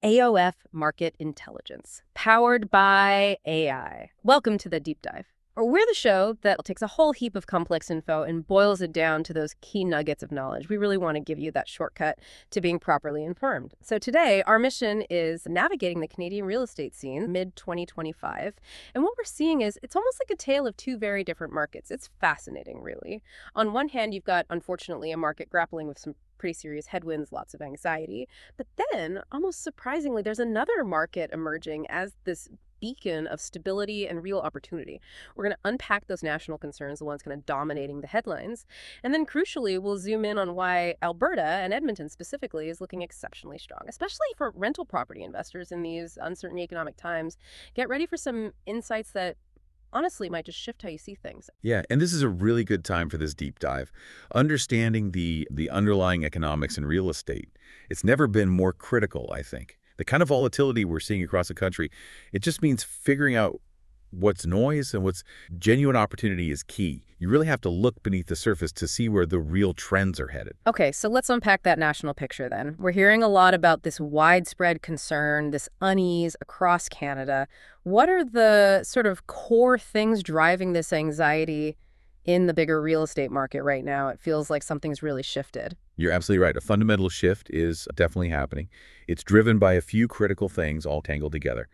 AOF Market Intelligence, powered by AI. Welcome to the Deep Dive. Or we're the show that takes a whole heap of complex info and boils it down to those key nuggets of knowledge. We really want to give you that shortcut to being properly informed. So today, our mission is navigating the Canadian real estate scene mid-2025. And what we're seeing is it's almost like a tale of two very different markets. It's fascinating, really. On one hand, you've got, unfortunately, a market grappling with some pretty serious headwinds, lots of anxiety. But then, almost surprisingly, there's another market emerging as this beacon of stability and real opportunity. We're going to unpack those national concerns, the ones kind of dominating the headlines. And then crucially, we'll zoom in on why Alberta and Edmonton specifically is looking exceptionally strong, especially for rental property investors in these uncertain economic times. Get ready for some insights that honestly might just shift how you see things. Yeah, and this is a really good time for this deep dive. Understanding the underlying economics in real estate. It's never been more critical, I think. The kind of volatility we're seeing across the country, it just means figuring out what's noise and what's genuine opportunity is key. You really have to look beneath the surface to see where the real trends are headed. Okay, so let's unpack that national picture then. We're hearing a lot about this widespread concern, this unease across Canada. What are the sort of core things driving this anxiety in the bigger real estate market right now? It feels like something's really shifted. You're absolutely right. A fundamental shift is definitely happening. It's driven by a few critical things all tangled together.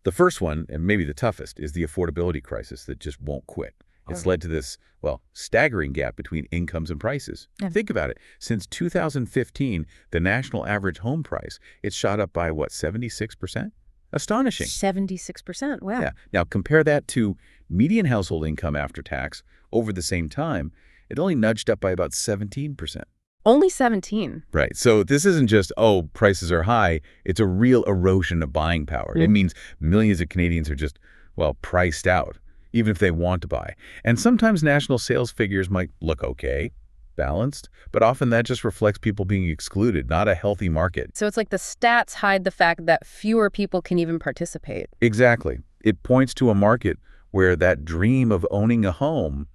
The first one, and maybe the toughest, is the affordability crisis that just won't quit. It's led to this, well, staggering gap between incomes and prices. Yeah. Think about it. Since 2015, the national average home price, it's shot up by, what, 76%? Astonishing. 76%, wow. Yeah. Now, compare that to median household income after tax over the same time. It only nudged up by about 17%. Only 17. Right. So this isn't just, oh, prices are high. It's a real erosion of buying power. It means millions of Canadians are just, well, priced out, even if they want to buy. And sometimes national sales figures might look okay, balanced, but often that just reflects people being excluded, not a healthy market. So it's like the stats hide the fact that fewer people can even participate. Exactly. It points to a market where that dream of owning a home,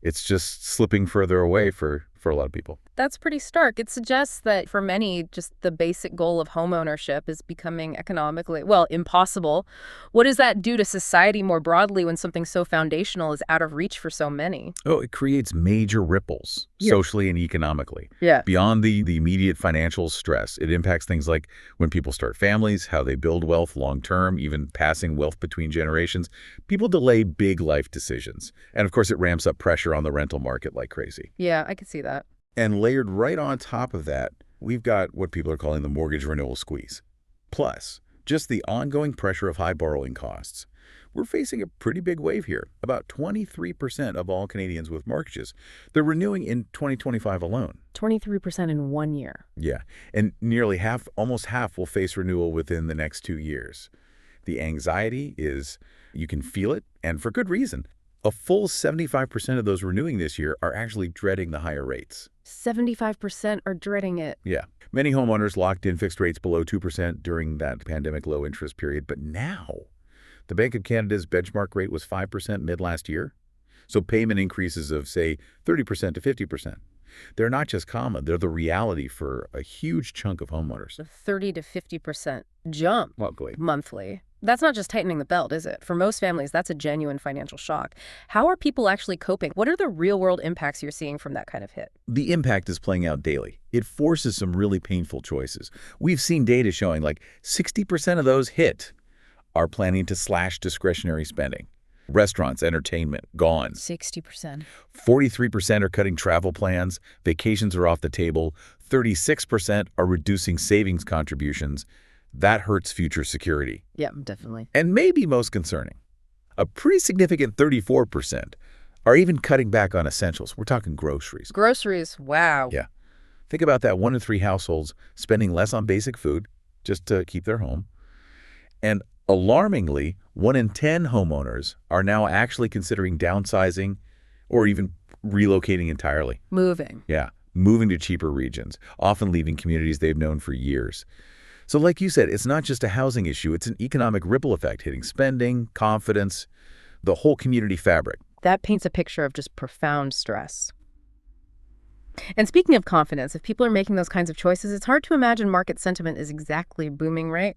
it's just slipping further away for a lot of people. That's pretty stark. It suggests that for many, just the basic goal of homeownership is becoming economically, well, impossible. What does that do to society more broadly when something so foundational is out of reach for so many? Oh, it creates major ripples, Yeah. socially and economically. Yeah. Beyond the immediate financial stress, it impacts things like when people start families, how they build wealth long term, even passing wealth between generations. People delay big life decisions. And of course, it ramps up pressure on the rental market like crazy. Yeah, I could see that. And layered right on top of that, we've got what people are calling the mortgage renewal squeeze. Plus, just the ongoing pressure of high borrowing costs. We're facing a pretty big wave here. About 23% of all Canadians with mortgages, they're renewing in 2025 alone. 23% in 1 year. Yeah, and nearly half, almost half will face renewal within the next 2 years. The anxiety is, you can feel it, and for good reason. A full 75% of those renewing this year are actually dreading the higher rates. 75% are dreading it. Yeah. Many homeowners locked in fixed rates below 2% during that pandemic low interest period. But now, the Bank of Canada's benchmark rate was 5% mid-last year. So payment increases of, say, 30% to 50%. They're not just common. They're the reality for a huge chunk of homeowners. A 30 to 50% jump Luckily. monthly. That's not just tightening the belt, is it? For most families, that's a genuine financial shock. How are people actually coping? What are the real-world impacts you're seeing from that kind of hit? The impact is playing out daily. It forces some really painful choices. We've seen data showing like 60% of those hit are planning to slash discretionary spending. Restaurants, entertainment, gone. 60%. 43% are cutting travel plans. Vacations are off the table. 36% are reducing savings contributions. That hurts future security. Yeah, definitely. And maybe most concerning, a pretty significant 34% are even cutting back on essentials. We're talking groceries. Groceries, wow. Yeah. Think about that. 1 in 3 households spending less on basic food just to keep their home. And alarmingly, 1 in 10 homeowners are now actually considering downsizing or even relocating entirely. Moving. Yeah, moving to cheaper regions, often leaving communities they've known for years. So like you said, it's not just a housing issue. It's an economic ripple effect hitting spending, confidence, the whole community fabric. That paints a picture of just profound stress. And speaking of confidence, if people are making those kinds of choices, it's hard to imagine market sentiment is exactly booming, right?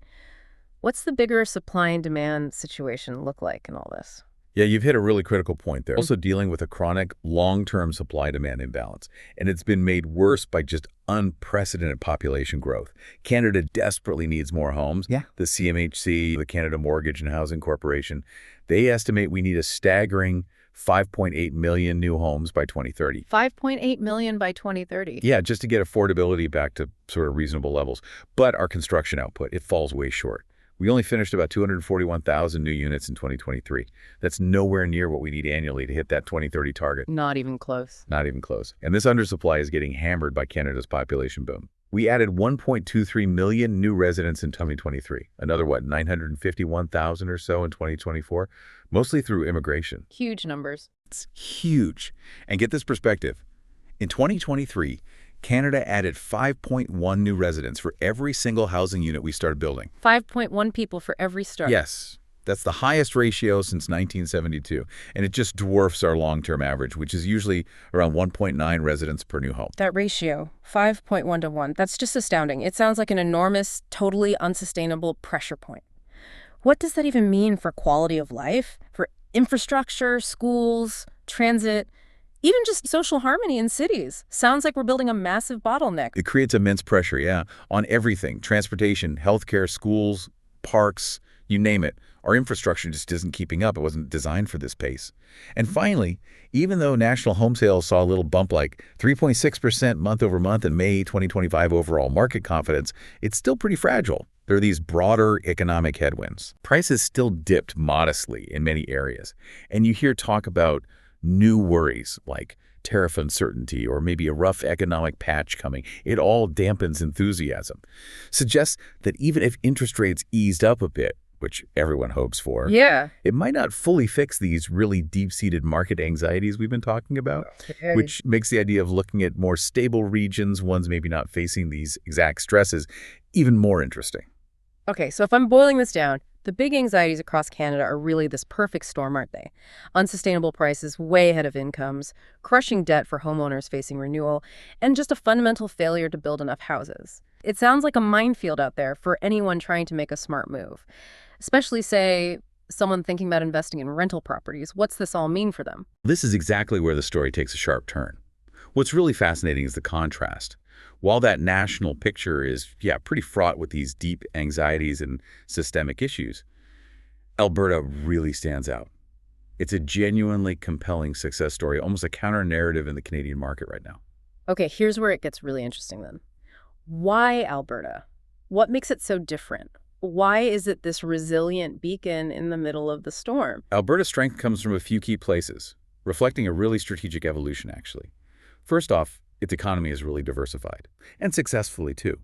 What's the bigger supply and demand situation look like in all this? Yeah, you've hit a really critical point there. Also dealing with a chronic, long-term supply-demand imbalance, and it's been made worse by just unprecedented population growth. Canada desperately needs more homes. Yeah. The CMHC, the Canada Mortgage and Housing Corporation, they estimate we need a staggering 5.8 million new homes by 2030. 5.8 million by 2030. Yeah, just to get affordability back to sort of reasonable levels. But our construction output, it falls way short. We only finished about 241,000 new units in 2023. That's nowhere near what we need annually to hit that 2030 target. Not even close. Not even close. And this undersupply is getting hammered by Canada's population boom. We added 1.23 million new residents in 2023. Another, 951,000 or so in 2024, mostly through immigration. Huge numbers. It's huge. And get this perspective. In 2023, Canada added 5.1 new residents for every single housing unit we started building. 5.1 people for every start. Yes. That's the highest ratio since 1972, and it just dwarfs our long-term average, which is usually around 1.9 residents per new home. That ratio, 5.1 to 1, that's just astounding. It sounds like an enormous, totally unsustainable pressure point. What does that even mean for quality of life, for infrastructure, schools, transit, even just social harmony in cities? Sounds like we're building a massive bottleneck. It creates immense pressure, yeah, on everything: transportation, healthcare, schools, parks, you name it. Our infrastructure just isn't keeping up. It wasn't designed for this pace. And finally, even though national home sales saw a little bump like 3.6% month over month in May 2025 overall market confidence, it's still pretty fragile. There are these broader economic headwinds. Prices still dipped modestly in many areas. And you hear talk about new worries like tariff uncertainty or maybe a rough economic patch coming. It all dampens enthusiasm. Suggests that even if interest rates eased up a bit, which everyone hopes for, Yeah. it might not fully fix these really deep-seated market anxieties we've been talking about, which makes the idea of looking at more stable regions, ones maybe not facing these exact stresses, even more interesting. Okay, so if I'm boiling this down, the big anxieties across Canada are really this perfect storm, aren't they? Unsustainable prices way ahead of incomes, crushing debt for homeowners facing renewal, and just a fundamental failure to build enough houses. It sounds like a minefield out there for anyone trying to make a smart move, especially, say, someone thinking about investing in rental properties. What's this all mean for them? This is exactly where the story takes a sharp turn. What's really fascinating is the contrast. While that national picture is, pretty fraught with these deep anxieties and systemic issues, Alberta really stands out. It's a genuinely compelling success story, almost a counter-narrative in the Canadian market right now. Okay, here's where it gets really interesting then. Why Alberta? What makes it so different? Why is it this resilient beacon in the middle of the storm? Alberta's strength comes from a few key places, reflecting a really strategic evolution, actually. First off, its economy is really diversified, and successfully, too.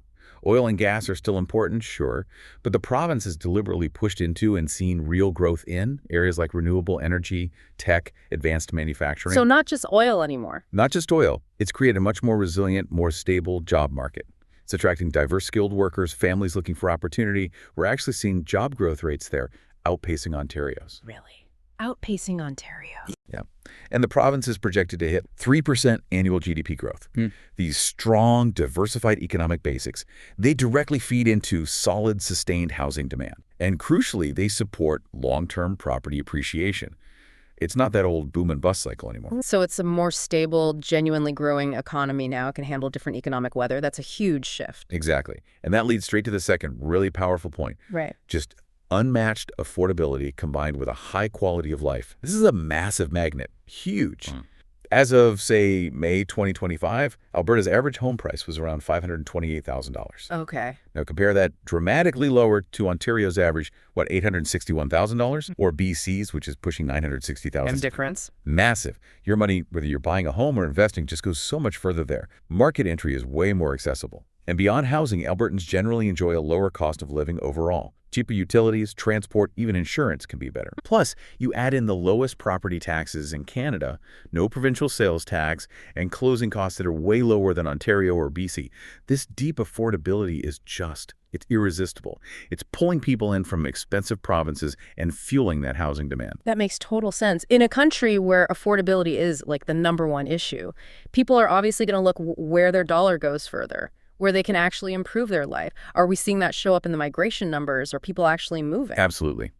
Oil and gas are still important, sure, but the province has deliberately pushed into and seen real growth in areas like renewable energy, tech, advanced manufacturing. So not just oil anymore. Not just oil. It's created a much more resilient, more stable job market. It's attracting diverse skilled workers, families looking for opportunity. We're actually seeing job growth rates there outpacing Ontario's. Really? Outpacing Ontario. Yeah. And the province is projected to hit 3% annual GDP growth. These strong, diversified economic basics, they directly feed into solid, sustained housing demand. And crucially, they support long-term property appreciation. It's not that old boom and bust cycle anymore. So it's a more stable, genuinely growing economy now. It can handle different economic weather. That's a huge shift. Exactly. And that leads straight to the second really powerful point. Right. Just unmatched affordability combined with a high quality of life. This is a massive magnet. Huge. As of, say, May 2025, Alberta's average home price was around $528,000. Okay. Now compare that dramatically lower to Ontario's average, $861,000? Or BC's, which is pushing $960,000. And difference? Massive. Your money, whether you're buying a home or investing, just goes so much further there. Market entry is way more accessible. And beyond housing, Albertans generally enjoy a lower cost of living overall. Cheaper utilities, transport, even insurance can be better. Plus, you add in the lowest property taxes in Canada, no provincial sales tax, and closing costs that are way lower than Ontario or BC. This deep affordability is just It's irresistible. It's pulling people in from expensive provinces and fueling that housing demand. That makes total sense. In a country where affordability is like the #1 issue, people are obviously going to look where their dollar goes further, where they can actually improve their life. Are we seeing that show up in the migration numbers? Are people actually moving? Absolutely.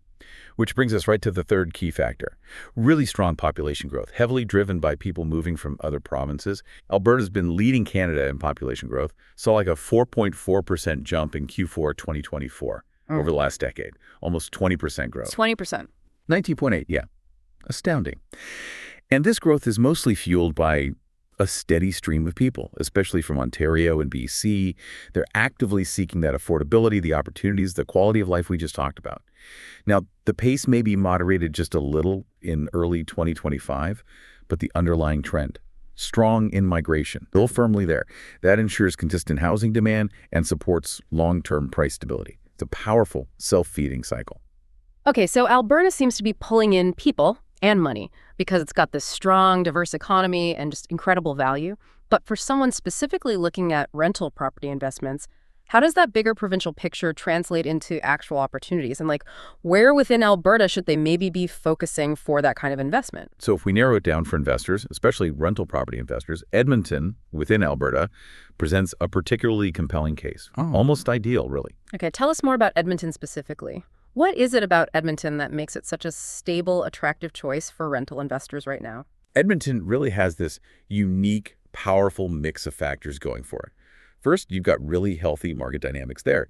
Which brings us right to the third key factor. Really strong population growth, heavily driven by people moving from other provinces. Alberta's been leading Canada in population growth, saw like a 4.4% jump in Q4 2024 over the last decade, almost 20% growth. 20%. 19.8, yeah. Astounding. And this growth is mostly fueled by a steady stream of people, especially from Ontario and BC. They're actively seeking that affordability, the opportunities, the quality of life we just talked about. Now, the pace may be moderated just a little in early 2025, but the underlying trend, strong in migration, still firmly there. That ensures consistent housing demand and supports long-term price stability. It's a powerful self-feeding cycle. Okay, so Alberta seems to be pulling in people and money because it's got this strong, diverse economy and just incredible value. But for someone specifically looking at rental property investments, how does that bigger provincial picture translate into actual opportunities? And where within Alberta should they maybe be focusing for that kind of investment? So if we narrow it down for investors, especially rental property investors, Edmonton, within Alberta, presents a particularly compelling case. Almost ideal, really. Okay, tell us more about Edmonton specifically. What is it about Edmonton that makes it such a stable, attractive choice for rental investors right now? Edmonton really has this unique, powerful mix of factors going for it. First, you've got really healthy market dynamics there.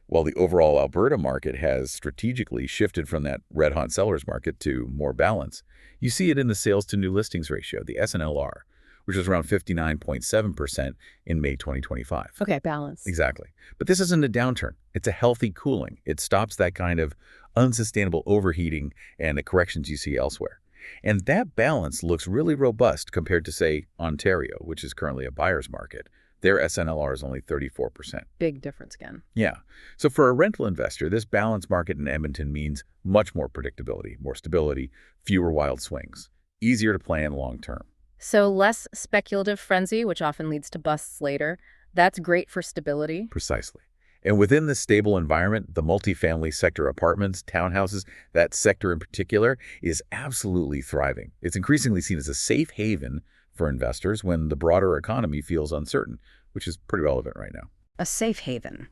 While the overall Alberta market has strategically shifted from that red-hot seller's market to more balance, you see it in the sales to new listings ratio, the SNLR, which is around 59.7% in May 2025. Okay, balance. Exactly. But this isn't a downturn. It's a healthy cooling. It stops that kind of unsustainable overheating and the corrections you see elsewhere. And that balance looks really robust compared to, say, Ontario, which is currently a buyer's market. Their SNLR is only 34%. Big difference again. Yeah. So for a rental investor, this balanced market in Edmonton means much more predictability, more stability, fewer wild swings, easier to plan long term. So less speculative frenzy, which often leads to busts later. That's great for stability. Precisely. And within this stable environment, the multifamily sector apartments, townhouses, that sector in particular, is absolutely thriving. It's increasingly seen as a safe haven for investors when the broader economy feels uncertain, which is pretty relevant right now. A safe haven.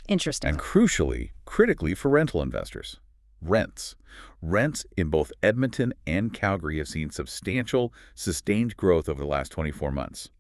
Interesting. And crucially, critically for rental investors. Rents. Rents in both Edmonton and Calgary have seen substantial, sustained growth over the last 24 months.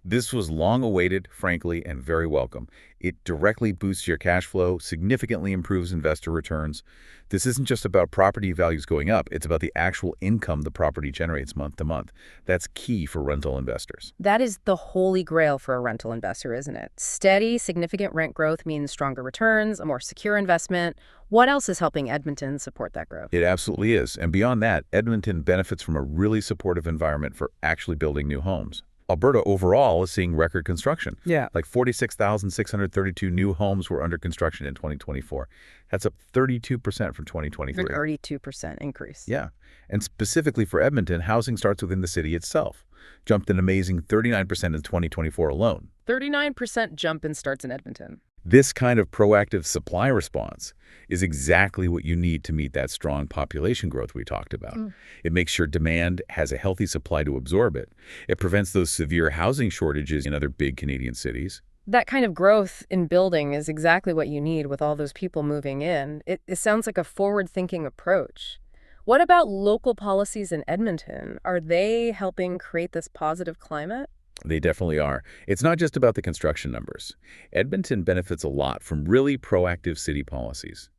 This was long awaited, frankly, and very welcome. It directly boosts your cash flow, significantly improves investor returns. This isn't just about property values going up. It's about the actual income the property generates month to month. That's key for rental investors. That is the holy grail for a rental investor, isn't it? Steady, significant rent growth means stronger returns, a more secure investment. What else is helping Edmonton support that growth? It absolutely is. And beyond that, Edmonton benefits from a really supportive environment for actually building new homes. Alberta overall is seeing record construction. Yeah. Like 46,632 new homes were under construction in 2024. That's up 32% from 2023. 32% increase. Yeah. And specifically for Edmonton, housing starts within the city itself. Jumped an amazing 39% in 2024 alone. 39% jump in starts in Edmonton. This kind of proactive supply response is exactly what you need to meet that strong population growth we talked about. It makes sure demand has a healthy supply to absorb it. It prevents those severe housing shortages in other big Canadian cities. That kind of growth in building is exactly what you need with all those people moving in. It sounds like a forward-thinking approach. What about local policies in Edmonton? Are they helping create this positive climate? They definitely are. It's not just about the construction numbers. Edmonton benefits a lot from really proactive city policies.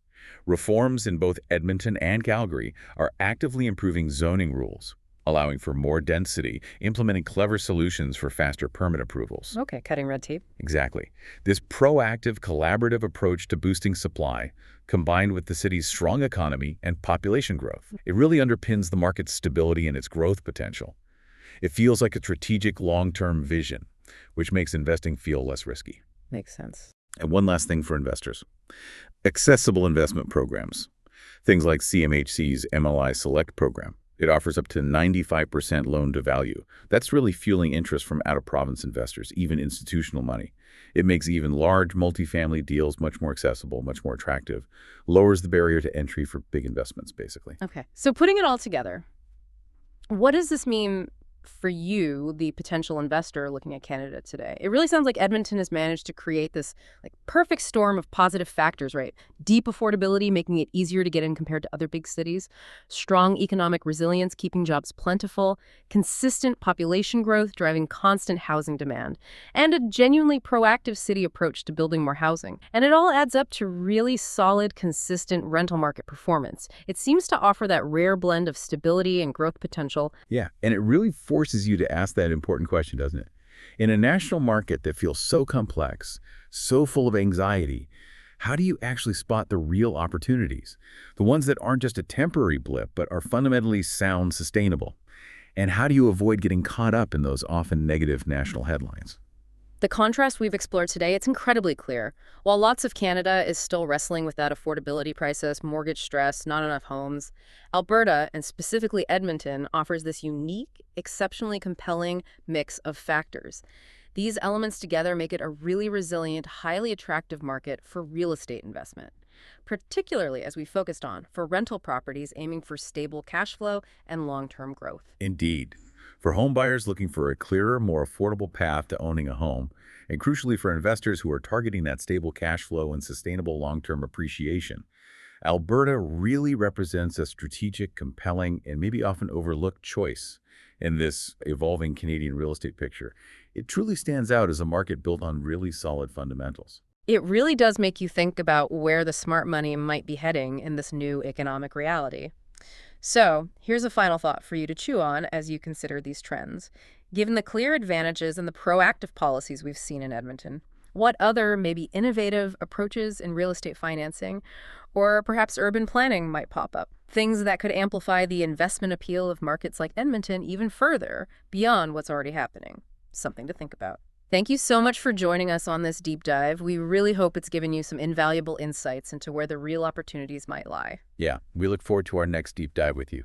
Reforms in both Edmonton and Calgary are actively improving zoning rules, allowing for more density, implementing clever solutions for faster permit approvals. Okay, cutting red tape. Exactly. This proactive, collaborative approach to boosting supply, combined with the city's strong economy and population growth, it really underpins the market's stability and its growth potential. It feels like a strategic long-term vision, which makes investing feel less risky. Makes sense. And one last thing for investors. Accessible investment programs. Things like CMHC's MLI Select program. It offers up to 95% loan to value. That's really fueling interest from out-of-province investors, even institutional money. It makes even large multifamily deals much more accessible, much more attractive, lowers the barrier to entry for big investments, basically. Okay. So putting it all together, what does this mean for you, the potential investor looking at Canada today? It really sounds like Edmonton has managed to create this perfect storm of positive factors, right? Deep affordability, making it easier to get in compared to other big cities, strong economic resilience, keeping jobs plentiful, consistent population growth, driving constant housing demand, and a genuinely proactive city approach to building more housing. And it all adds up to really solid, consistent rental market performance. It seems to offer that rare blend of stability and growth potential. Yeah, and it really forces you to ask that important question, doesn't it? In a national market that feels so complex, so full of anxiety, how do you actually spot the real opportunities? The ones that aren't just a temporary blip, but are fundamentally sound, sustainable? And how do you avoid getting caught up in those often negative national headlines? The contrast we've explored today, it's incredibly clear. While lots of Canada is still wrestling with that affordability crisis, mortgage stress, not enough homes, Alberta, and specifically Edmonton, offers this unique, exceptionally compelling mix of factors. These elements together make it a really resilient, highly attractive market for real estate investment, particularly as we focused on for rental properties aiming for stable cash flow and long-term growth. Indeed. For home buyers looking for a clearer, more affordable path to owning a home, and crucially for investors who are targeting that stable cash flow and sustainable long-term appreciation, Alberta really represents a strategic, compelling, and maybe often overlooked choice in this evolving Canadian real estate picture. It truly stands out as a market built on really solid fundamentals. It really does make you think about where the smart money might be heading in this new economic reality. So, here's a final thought for you to chew on as you consider these trends. Given the clear advantages and the proactive policies we've seen in Edmonton, what other maybe innovative approaches in real estate financing or perhaps urban planning might pop up? Things that could amplify the investment appeal of markets like Edmonton even further beyond what's already happening. Something to think about. Thank you so much for joining us on this deep dive. We really hope it's given you some invaluable insights into where the real opportunities might lie. Yeah, we look forward to our next deep dive with you.